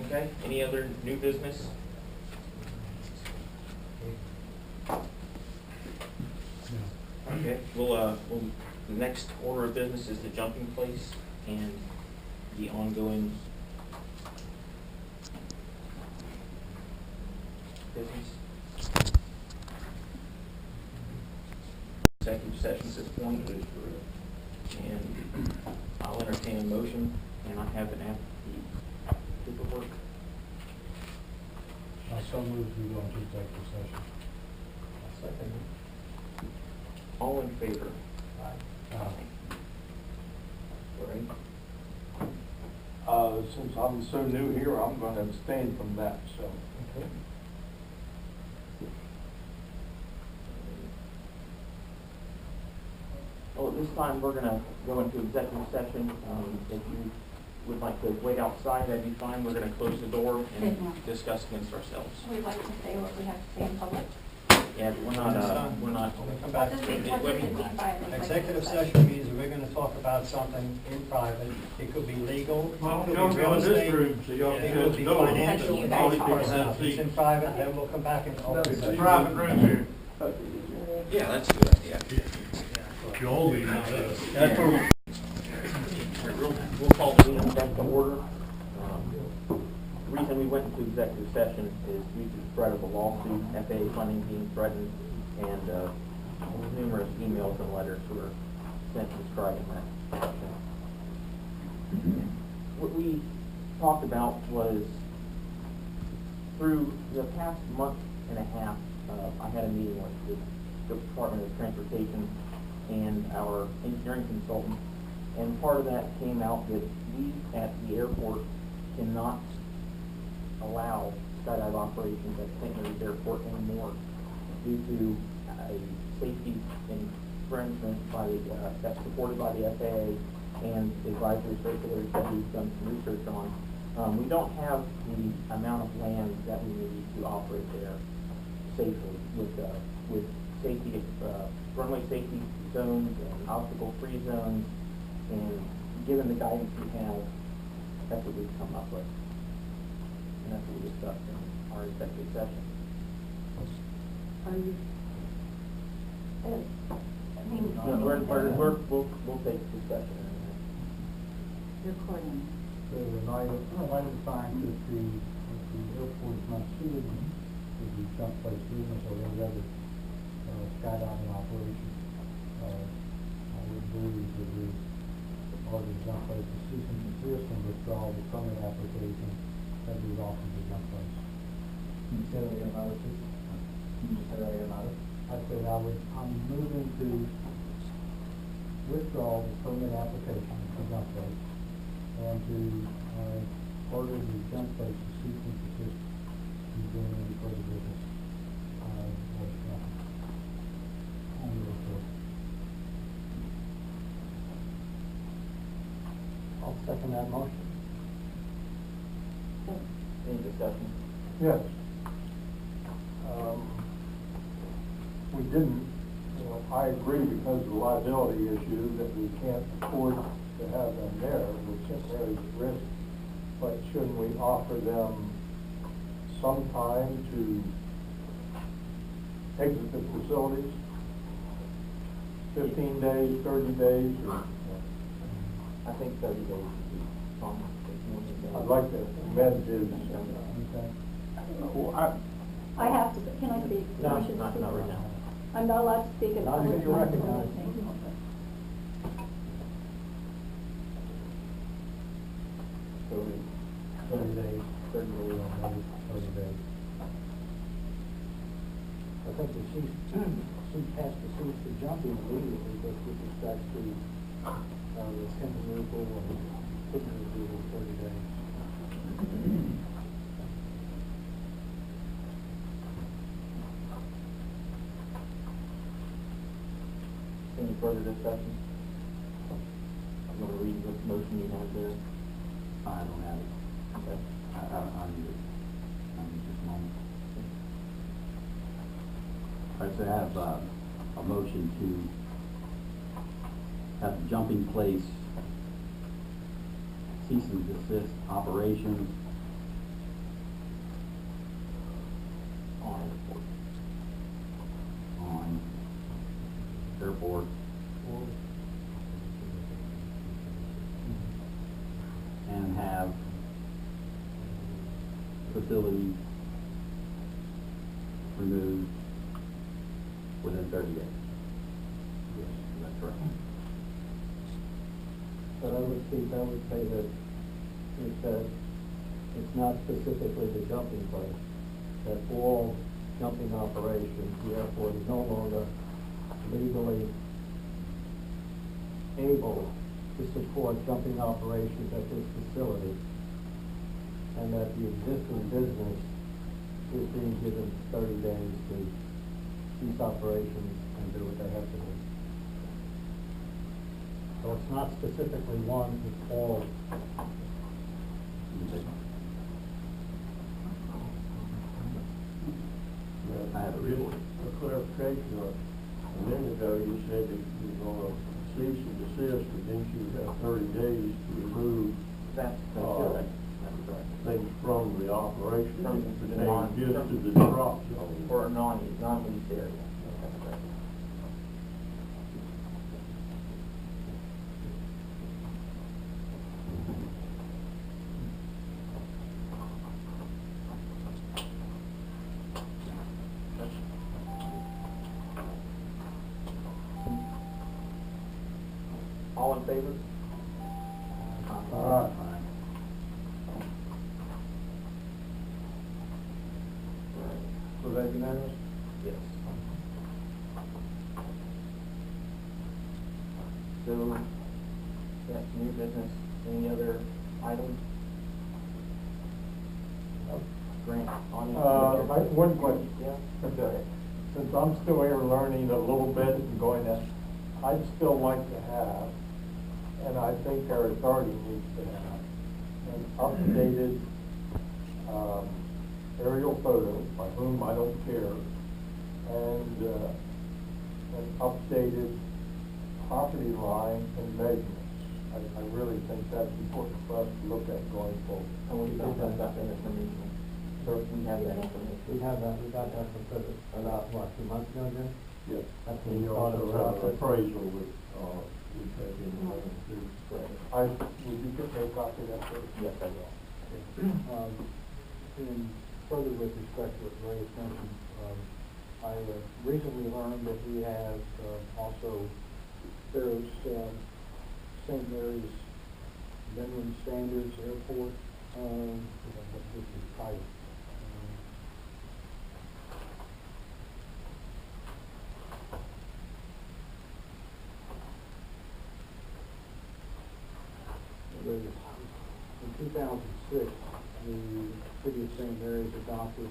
Okay, any other new business? Okay, the next order of business is the jumping place and the ongoing business. Executive session at this point, and I'll entertain a motion, and I have the paperwork. I so moved we go into executive session. Second. All in favor? Aye. All right. Since I'm so new here, I'm going to abstain from that, so. Okay. Well, at this time, we're going to go into executive session. If you would like to wait outside, that'd be fine. We're going to close the door and discuss against ourselves. We'd like to say what we have to say in public. Yeah, we're not. Come back. Executive session means that we're going to talk about something in private. It could be legal. Well, it could don't be go real in this estate, room, so y'all it can could be go. financial. You guys If it's in private, then we'll come back and open It's a session. private room here. Yeah, that's a good idea. Joel, That's where We'll call the meeting back to order. The reason we went into executive session is due to the threat of a lawsuit, FAA funding being threatened, and numerous emails and letters were sent describing that. What we talked about was through the past month and a half, I had a meeting with the Department of Transportation and our engineering consultant, and part of that came out that we at the airport cannot allow skydive operations at St. Mary's Airport anymore due to a safety infringement by that's supported by the FAA and the advisory circulars that we've done some research on. We don't have the amount of land that we need to operate there safely with safety, runway safety zones and obstacle-free zones, and given the guidance we have, that's what we've come up with. And that's what we discussed in our executive session. We'll take discussion. Recording. So I would find that the airport is not suited to the jump place business or any other skydiving operation. I would believe that we or the jump place to cease and desist and withdraw the permit application that we offered the jump place. Can you say that again, Robert? Can you say that again, Robert? I said I'm moving to withdraw the permit application for jump place and to order the jump place to cease and desist from doing any further business with the company. On the report. I'll second that motion. Any discussion? Yes. We didn't, I agree because of the liability issue that we can't afford to have them there with St. Mary's at risk, but shouldn't we offer them some time to exit the facilities? 15 days, 30 days, or? I think 30 days would be fine. I'd like to amend his. Okay. I have to, can I speak? No, I should not speak. right now. I'm not allowed to speak in Not public. even you're recognized. So 30 days. 30 days. 30 days. I think the chief has to cease the jumping immediately, but with respect to the skin removal and kidney removal, 30 days. Any further discussion? I'm going to read the motion you have there. I don't have it. Okay. I need it. I need just a moment. All right, so I have a motion to have Jumping Place cease and desist operations airport and have facilities removed within 30 days. Yes, that's correct. But I would say that it's not specifically the jumping place, that all jumping operations, the airport is no longer legally able to support jumping operations at this facility, and that the existing business is being given 30 days to cease operations and do what they have to do. So it's not specifically one, it's all. I have a report. A clarification, a minute ago you said that you were going to cease and desist, but then you have 30 days to remove That's correct. That's correct. things from the operation, From the pertaining just to the drop zone. For a non-leased area. That's correct. All in favor? Was that unanimous? Yes. So, that's new business. Any other items? Grant, on One question. Yeah. Okay. Since I'm still here learning a little bit and going at, I'd still like to have, and I think our authority needs to have, an updated aerial photo, by whom I don't care, and an updated property line and measurements. I really think that's important for us to look at going forward. And we don't have that information. So we have that information. We got that for about, what, 2 months ago, Jim? Yes. That's And you when we also started have the an process. appraisal with, we take in, would you get me a copy of that, please? Yes, I will. And further with respect to what Ray has mentioned, I recently learned that we have also, there's St. Mary's minimum standards airport, this is tight. In 2006, the city of St. Mary's adopted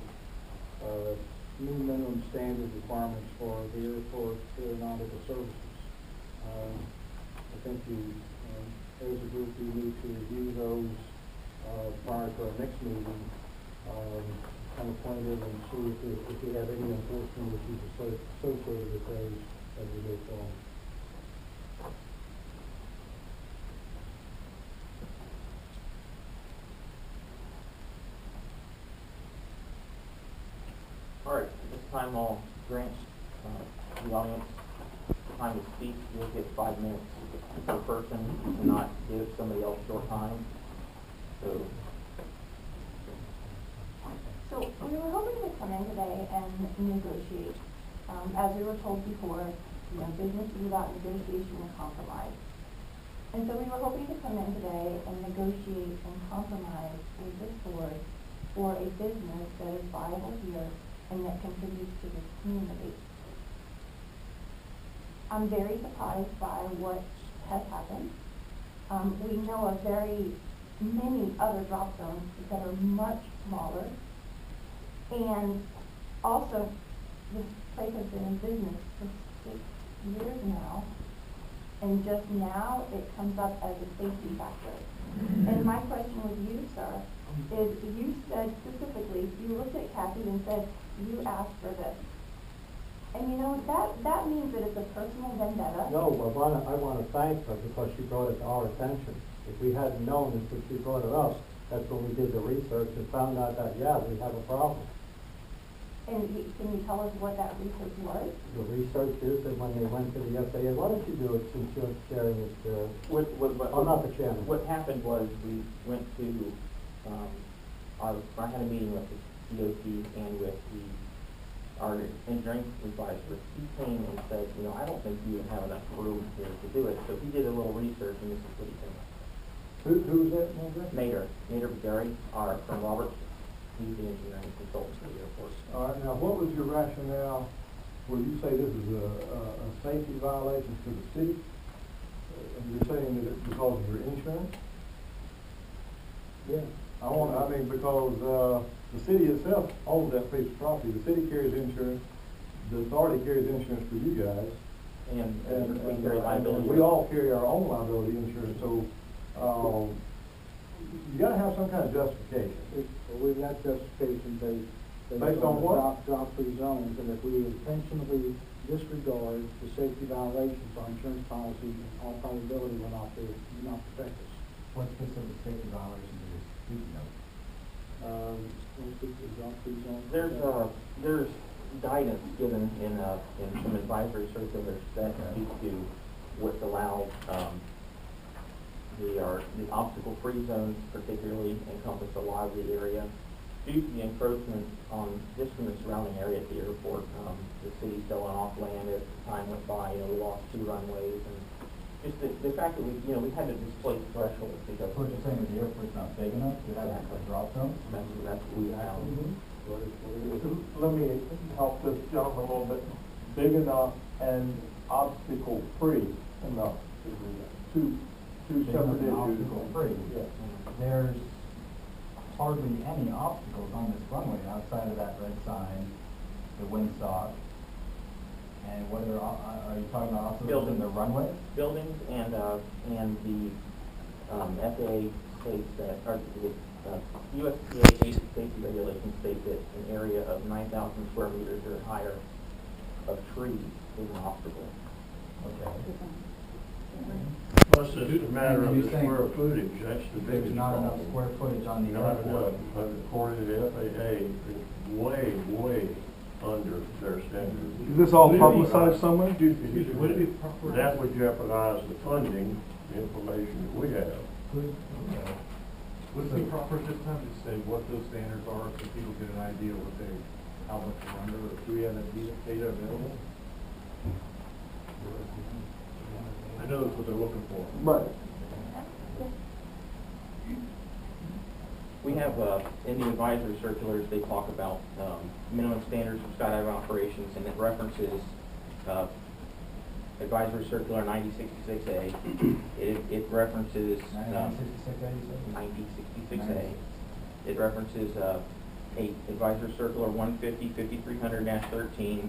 new minimum standard requirements for the airport aeronautical services. I think you, as a group, we need to review those prior to our next meeting, come acquainted and see if we have any enforcement issues associated with those as we go forward. All right, at this time I'll grant the audience time to speak. You'll get 5 minutes per person. You cannot give somebody else short time. So we were hoping to come in today and negotiate. As we were told before, business is about negotiation and compromise. And so we were hoping to come in today and negotiate and compromise with this board for a business that is viable here and that contributes to this community. I'm very surprised by what has happened. We know of many other drop zones that are much smaller. And also, this place has been in business for 6 years now. And just now, it comes up as a safety factor. And my question with you, sir, is you said specifically, you looked at Kathy and said, you asked for this. And that means that it's a personal vendetta. No, I want to thank her because she brought it to our attention. If we hadn't known until she brought it up, that's when we did the research and found out that, yeah, we have a problem. And can you tell us what that research was? The research is that when they went to the FAA, why don't you do it since you're sharing it, not the chairman. What happened was we went to, I had a meeting with the DOT and with our engineering advisor. He came and said, you know, I don't think you have enough room here to do it. So he did a little research, and this is what he came up with. Who was that? Nader Bagari, from Roberts. He's the engineering consultant for the airport. All right, now what was your rationale where you say this is a safety violation to the city? And you're saying that it's because of your insurance? Yeah. Because the city itself owns that piece of property. The city carries insurance, the authority carries insurance for you guys. And we carry liability. We all carry our own liability insurance, so, you gotta have some kind of justification. We've got justification Based on what? Drop-free zones, and if we intentionally disregard the safety violations, our insurance policy, in all probability will not protect us. What specific safety violations are you speaking of? There's guidance given in some advisory circulars that speak to what's allowed. The obstacle-free zones particularly encompass a lot of the area. Due to the encroachment just from the surrounding area at the airport, the city selling off land as time went by. We lost 2 runways, and just the fact that we had to displace thresholds because. What you're saying is the airport's not big enough to have a drop zone? That's what we found. Let me help this gentleman a little bit. Big enough and obstacle-free enough. Two separate issues. Obstacle-free. Yes. There's hardly any obstacles on this runway outside of that red sign, the windsock, and what are you talking about obstacles in the runway? Buildings and the FAA states that, or the USPA basic safety regulations state that an area of 9,000 square meters or higher of trees is an obstacle. Okay. Plus, it's a matter of the square footage, that's the There's biggest not enough problem. square footage on the Not airport. enough, but according to the FAA, it's way under their standards. Is this all publicized somewhere? Would it be proper? That would jeopardize the funding, the information that we have. Would it be proper this time to say what those standards are so people get an idea what how much they're under, or do we have that data available? I know that's what they're looking for. Right. We have, in the advisory circulars, they talk about minimum standards for skydiving operations, and it references advisory circular 9066A. It references 9066A. It references advisory circular 150-5300-13,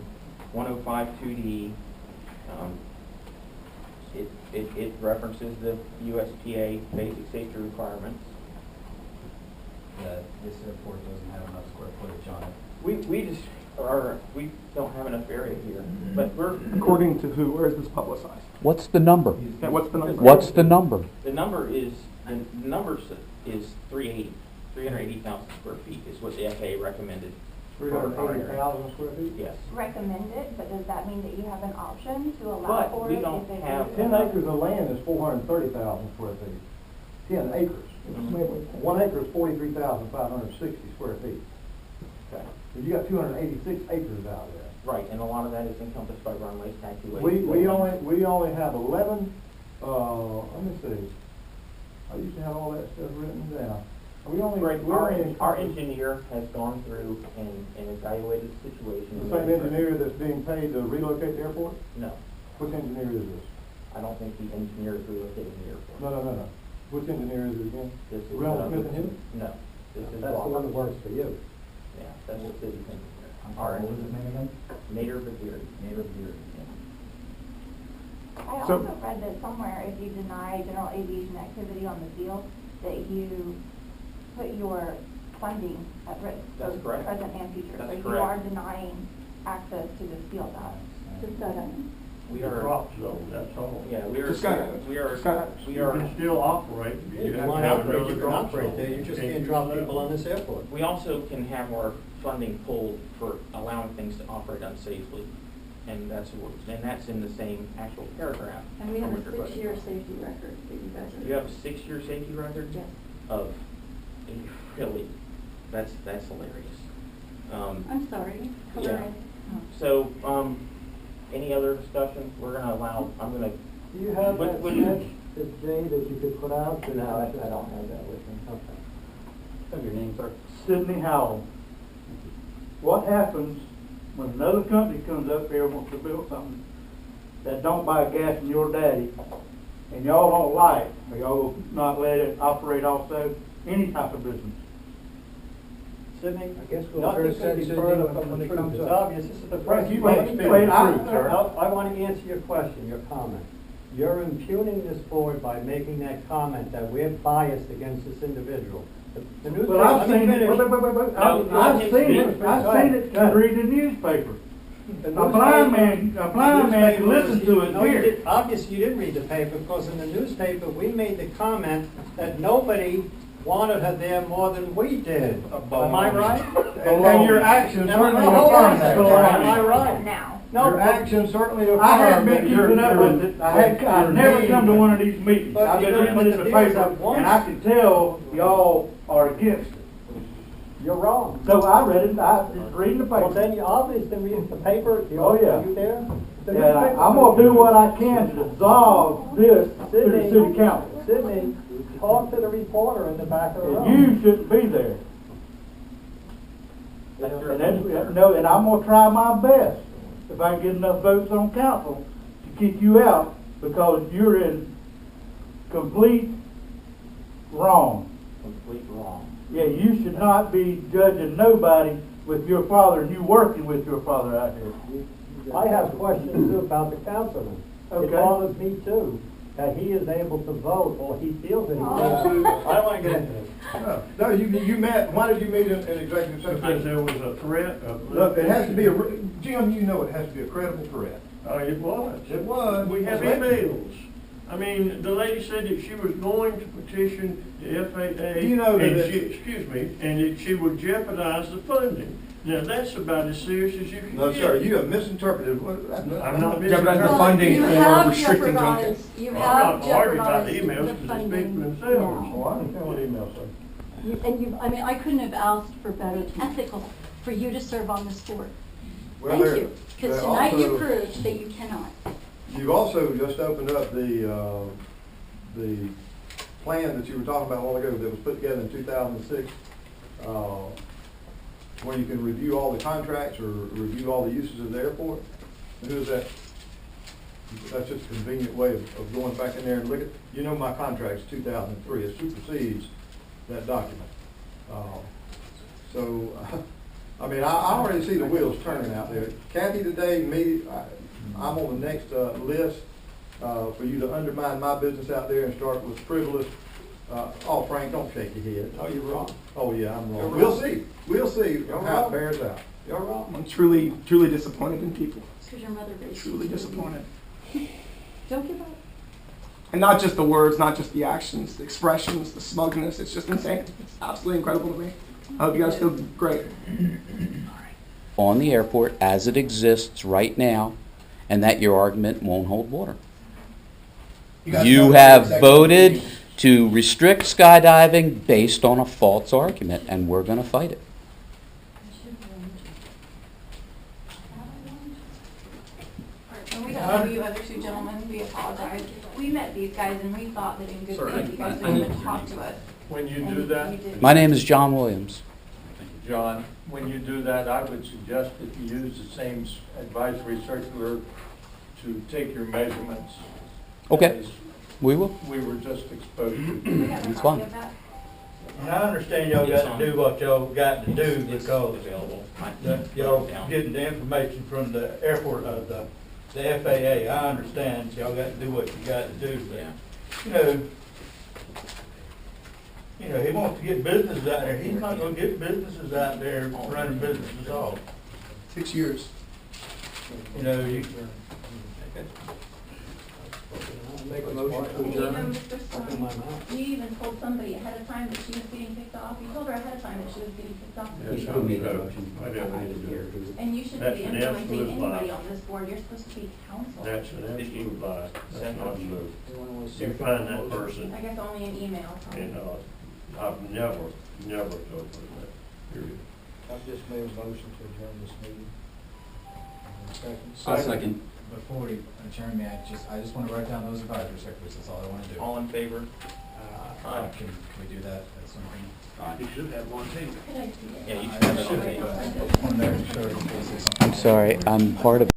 105-2D. It references the USPA basic safety requirements. This airport doesn't have enough square footage on it. We don't have enough area here, but we're. According to who? Where is this publicized? What's the number? Yeah, what's the number? What's the number? The number is 380,000 square feet is what the FAA recommended. 380,000 square feet? Yes. Recommended, but does that mean that you have an option to allow But for we it? don't if they have- do? 10 acres of land is 430,000 square feet. 10 acres. 1 acre is 43,560 square feet. Okay. So you got 286 acres out there. Right, and a lot of that is encompassed by runways, taxiways. We only have 11, let me see. I used to have all that stuff written down. Our engineer has gone through and evaluated the situation. The same engineer that's being paid to relocate the airport? No, Which engineer is this? I don't think the engineer is relocating the airport. No. Which engineer is it again? This is, Reynolds, Smith and Hughes? No, this is That's the one that Robert. works for you. Yeah, that's the city's engineer. I'm sorry, what was his name again? Nader Bagari. Native Beard. I So- also read that somewhere if you deny general aviation activity on the field, that you put your funding at risk. That's both correct. Present and future. That's So you correct. are denying access to this field, just so that. We the are, drop zone, that's all. yeah, we are, Just gotta- we are, just gotta- we You are, can still operate, Yeah, you you have want to to have operate, another you can drop operate zone. there, you just Can't can't use drop that. people on this airport. we also can have our funding pulled for allowing things to operate unsafely. And that's in the same actual paragraph. And we have from a what you're putting 6-year down. safety record that you guys are. You have a 6-year safety record? Yes. Of, really, that's hilarious. I'm sorry. Yeah. Hilarious. So, any other discussion? We're gonna allow, I'm gonna. Do you have that Would- sketch, Jay, that you could put out? No, I don't have that with me. Okay. Have your name, sir. Sidney Howell. What happens when another company comes up here and wants to build something that don't buy gas from your daddy, and y'all don't like, or y'all will not let it operate also, any type of business? Sydney, I guess we'll Nothing address that could be further further when it from comes the truth. up. It's obvious, this is the Frank, first. you Wait, wait, wait, I want to answer your question, your comment. You're impugning this board by making that comment that we're biased against this individual. The newspaper, Well, I've let me seen it, finish. I've seen it to read in the newspaper. The A blind man can listen to it No, you here. didn't. Obviously, you didn't read the paper, because in the newspaper, we made the comment that nobody wanted her there more than we did. Am I right? And your actions certainly Hold on a affirm second. that. Am I right? Now. No, Your actions certainly affirm. I haven't been that you're- keeping up with it. I've never you're come to one of these meetings. But I've been you know, reading but it in the the deal is paper, that once- and I can tell y'all are against it. You're wrong. So I read it, I was reading the Well, paper. then you obviously read the paper. Oh, yeah. Are you there? The And newspaper- I'm gonna do what I can to dissolve this to the city council. Sydney, talk to the reporter in the back of the room. And you shouldn't be there. That's your And that's, opinion, sir. no, and I'm gonna try my best, if I can get enough votes on council, to kick you out, because you're in complete wrong. Complete wrong. Yeah, you should not be judging nobody with your father, and you working with your father out here. I have questions too about the councilman. It Okay. bothers me too, that he is able to vote, or he feels that he can. I don't want to get into this. No, you met, why did you meet in executive Because session? there was a threat of. Look, it has to be Jim, you know it has to be a credible threat. It was. It was. We have emails. I mean, the lady said that she was going to petition the FAA. You know that and it- she, excuse me, and that she would jeopardize the funding. Now, that's about as serious as you can No, get. sir, you have misinterpreted. I'm not Jeopardize the misinterpreting. funding You for have restricting jeopardized- content. You I'm have not arguing about the jeopardized emails the because they funding speak for themselves. now. Oh, I understand what email said. And you, I mean, I couldn't have asked for better, ethical, for you to serve on this board. Well, Thank there- you, because there tonight you also- proved that you cannot. You've also just opened up the plan that you were talking about a while ago that was put together in 2006, where you can review all the contracts or review all the uses of the airport. And who is that? That's just a convenient way of going back in there and look at, you know, my contract's 2003. It supersedes that document. So, I mean, I already see the wheels turning out there. Kathy today, I'm on the next list for you to undermine my business out there and start with frivolous. Oh, Frank, don't shake your head. Oh, you're wrong. Oh, yeah, I'm wrong. We'll see. We'll see how it bears out. You're wrong. I'm truly, truly disappointed in people. It's because your mother raised you. Truly disappointed. Don't give up. And not just the words, not just the actions, the expressions, the smugness. It's just insane. It's absolutely incredible to me. I hope you guys feel great. On the airport as it exists right now, and that your argument won't hold water. You have voted to restrict skydiving based on a false argument, and we're going to fight it. And we don't know you other two gentlemen, we apologize. We met these guys and we thought that in good faith you guys would even talk to us. When you And do that, you didn't. My name is John Williams. John, when you do that, I would suggest that you use the same advisory circular to take your measurements. Okay. as We will. we were just exposed to. We have a It's copy fine. of that. And I understand y'all got to do what y'all got to do because y'all getting the information from the airport, the FAA. I understand y'all got to do what you got to do, but, you know, he wants to get businesses out there. He's not gonna get businesses out there running businesses off. 6 years. You know, Make a motion to And even adjourn. Mr. Open my Stein, mouth. you even told somebody ahead of time that she was getting kicked off. You told her ahead of time that she was getting kicked off. Yes, He I made the would. motion. I didn't do it. And you shouldn't That's be an influencing absolute anybody lie. on this board. You're supposed to be counsel. That's an absolute lie. That's not true. Anyone want to You second find the that motion? person, I guess only an email. and, I've never told her that, period. I've just made a motion to adjourn this meeting. Second. I'll second. Before we adjourn, may I just want to write down those advisory secretaries, that's all I want to do. All in favor? Can we do that at some point? You should have one too. Could I see it? Yeah, you I should have it on should, tape. but I want to make sure in case there's something. I'm sorry, I'm part of